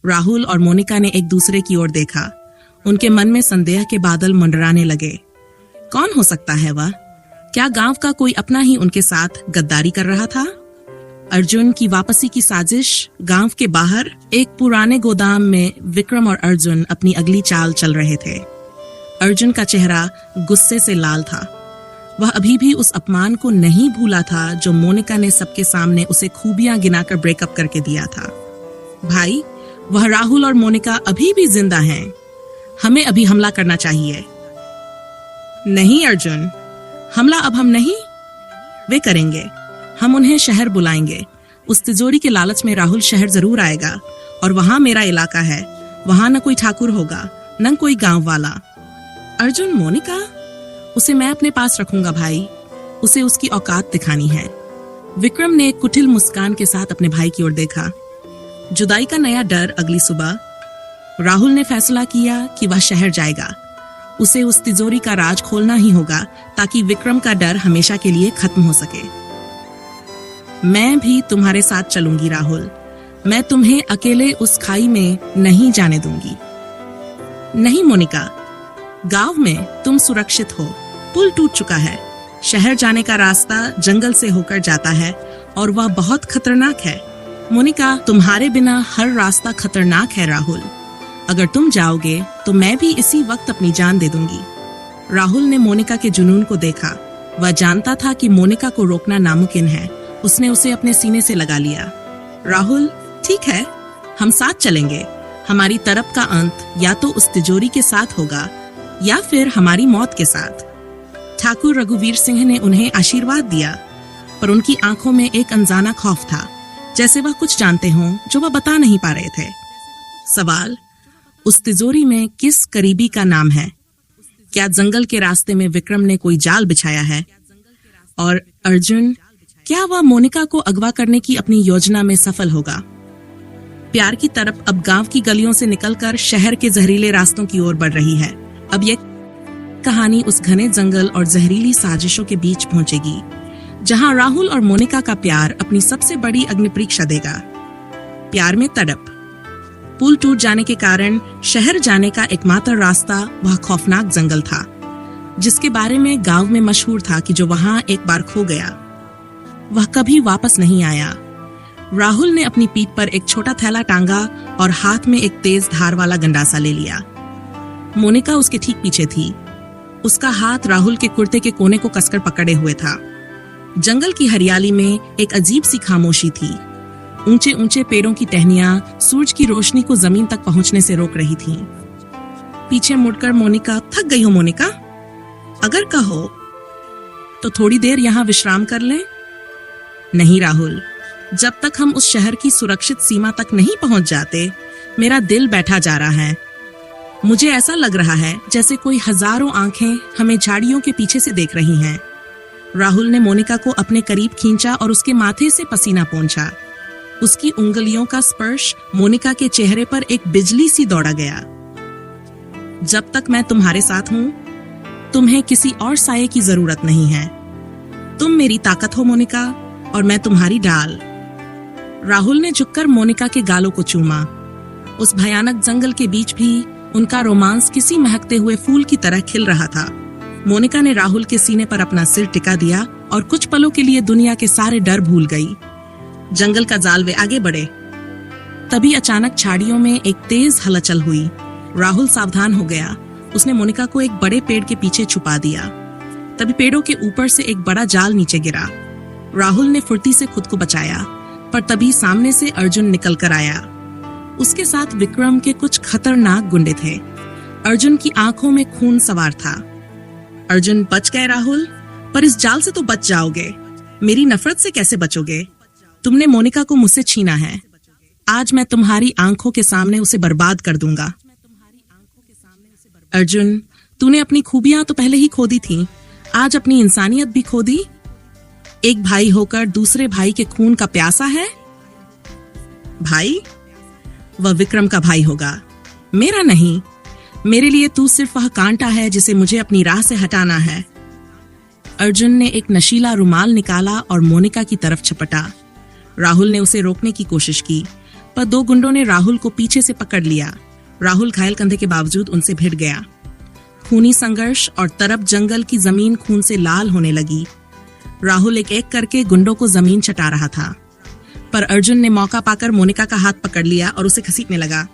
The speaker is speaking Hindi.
राहुल और मोनिका ने एक दूसरे की ओर देखा। उनके मन में संदेह के बादल मंडराने लगे। कौन हो सकता है वह? क्या गांव का कोई अपना ही उनके साथ गद्दारी कर रहा था? अर्जुन की वापसी की साजिश। गांव के बाहर एक पुराने गोदाम में विक्रम और अर्जुन अपनी अगली चाल चल रहे थे। अर्जुन का चेहरा गुस्से से लाल था। वह अभी भी उस अपमान को नहीं भूला था जो मोनिका ने सबके सामने उसे खूबियां गिनाकर ब्रेकअप करके दिया था। भाई, वह राहुल और मोनिका अभी भी जिंदा हैं। हमें अभी हमला करना चाहिए। नहीं अर्जुन, हमला अब हम नहीं, वे करेंगे। हम उन्हें शहर बुलाएंगे। उस तिजोरी के लालच में राहुल शहर जरूर आएगा और वहां मेरा इलाका है। वहां न कोई ठाकुर होगा, न कोई गांव वाला। अर्जुन, मोनिका, उसे मैं अपने पास रखूंगा भाई। उसे उसकी औकात दिखानी है। विक्रम ने एक कुटिल मुस्कान के साथ अपने भाई की ओर देखा। जुदाई का नया डर। अगली सुबह राहुल ने फैसला किया कि वह शहर जाएगा। उसे उस तिजोरी का राज खोलना ही होगा ताकि विक्रम का डर हमेशा के लिए खत्म हो सके। मैं भी तुम्हारे साथ चलूंगी राहुल। मैं तुम्हें अकेले उस खाई में नहीं जाने दूंगी। नहीं मोनिका, गांव में तुम सुरक्षित हो। पुल टूट चुका है। शहर जाने का रास्ता जंगल से होकर जाता है और वह बहुत खतरनाक है। मोनिका, तुम्हारे बिना हर रास्ता खतरनाक है राहुल। अगर तुम जाओगे तो मैं भी इसी वक्त अपनी जान दे दूंगी। राहुल ने मोनिका के जुनून को देखा। वह जानता था कि मोनिका को रोकना नामुमकिन है। उसने उसे अपने सीने से लगा लिया। राहुल, ठीक है, हम साथ चलेंगे। हमारी तरफ का अंत या तो उस तिजोरी के साथ होगा या फिर हमारी मौत के साथ। ठाकुर रघुवीर सिंह ने उन्हें आशीर्वाद दिया, पर उनकी आंखों में एक अनजाना खौफ था, जैसे वह कुछ जानते हों जो वह बता नहीं पा रहे थे। सवाल, उस तिजोरी में किस करीबी का नाम है? क्या जंगल के रास्ते में विक्रम ने कोई जाल बिछाया है? और अर्जुन, क्या वह मोनिका को अगवा करने की अपनी योजना में सफल होगा? प्यार की तरफ अब गांव की गलियों से निकलकर शहर के जहरीले रास्तों की ओर बढ़ रही है। अब यह कहानी उस घने जंगल और जहरीली साजिशों के बीच पहुंचेगी, जहां राहुल और मोनिका का प्यार अपनी सबसे बड़ी अग्नि परीक्षा देगा। प्यार में तड़प। पुल टूट जाने के कारण शहर जाने का एकमात्र रास्ता वह खौफनाक जंगल था, जिसके बारे में गांव में मशहूर था कि जो वहां एक बार खो गया वह कभी वापस नहीं आया। राहुल ने अपनी पीठ पर एक छोटा थैला टांगा और हाथ में एक तेज धार वाला गंडासा ले लिया। मोनिका उसके ठीक पीछे थी। उसका हाथ राहुल के कुर्ते के कोने को कसकर पकड़े हुए था। जंगल की हरियाली में एक अजीब सी खामोशी थी। ऊंचे ऊंचे पेड़ों की टहनियां सूरज की रोशनी को जमीन तक पहुंचने से रोक रही थीं। पीछे मुड़कर मोनिका, थक गई हो मोनिका? अगर कहो तो थोड़ी देर यहाँ विश्राम कर लें। नहीं राहुल, जब तक हम उस शहर की सुरक्षित सीमा तक नहीं पहुंच जाते, मेरा दिल बैठा जा रहा है। मुझे ऐसा लग रहा है जैसे कोई हजारों आंखें हमें झाड़ियों के पीछे से देख रही हैं। राहुल ने मोनिका को अपने करीब खींचा और उसके माथे से पसीना पोंछा। उसकी उंगलियों का स्पर्श मोनिका के चेहरे पर एक बिजली सी दौड़ा गया। जब तक मैं तुम्हारे साथ हूं, तुम्हें किसी और साये की जरूरत नहीं है। तुम मेरी ताकत हो मोनिका, और मैं तुम्हारी ढाल। राहुल ने झुककर मोनिका के गालों को चूमा। उस भयानक जंगल के बीच भी उनका रोमांस किसी महकते हुए फूल की तरह खिल रहा था। मोनिका ने राहुल के सीने पर अपना सिर टिका दिया और कुछ पलों के लिए दुनिया के सारे डर भूल गई। जंगल का जाल वे आगे बढ़े। तभी अचानक झाड़ियों में एक तेज हलचल हुई। राहुल सावधान हो गया। उसने मोनिका को एक बड़े पेड़ के पीछे छुपा दिया। तभी पेड़ों के ऊपर से एक बड़ा जाल नीचे गिरा। राहुल ने फुर्ती से खुद को बचाया, पर तभी सामने से अर्जुन निकल कर आया। उसके साथ विक्रम के कुछ खतरनाक गुंडे थे। अर्जुन की आंखों में खून सवार था। अर्जुन, बच गए राहुल, पर इस जाल से तो बच जाओगे। मेरी नफरत से कैसे बचोगे? तुमने मोनिका को मुझसे छीना है। आज मैं तुम्हारी आंखों के सामने उसे बर्बाद कर दूंगा। अर्जुन, तूने अपनी खूबियां तो पहले ही खो दी थी, आज अपनी इंसानियत भी खो दी। एक भाई होकर दूसरे भाई के खून का प्यासा है। भाई? वह विक्रम का भाई होगा, मेरा नहीं। मेरे लिए तू सिर्फ वह कांटा है जिसे मुझे अपनी राह से हटाना है। अर्जुन ने एक नशीला रुमाल निकाला और मोनिका की तरफ झपटा। राहुल ने उसे रोकने की कोशिश की, पर 2 गुंडों ने राहुल को पीछे से पकड़ लिया। राहुल घायल कंधे के बावजूद उनसे भिड़ गया। खूनी संघर्ष और तरफ जंगल की जमीन खून से लाल होने लगी। राहुल एक एक करके गुंडों को जमीन चटा रहा था, पर अर्जुन ने मौका पाकर मोनिका का हाथ पकड़ लिया और उसे घसीटने लगा।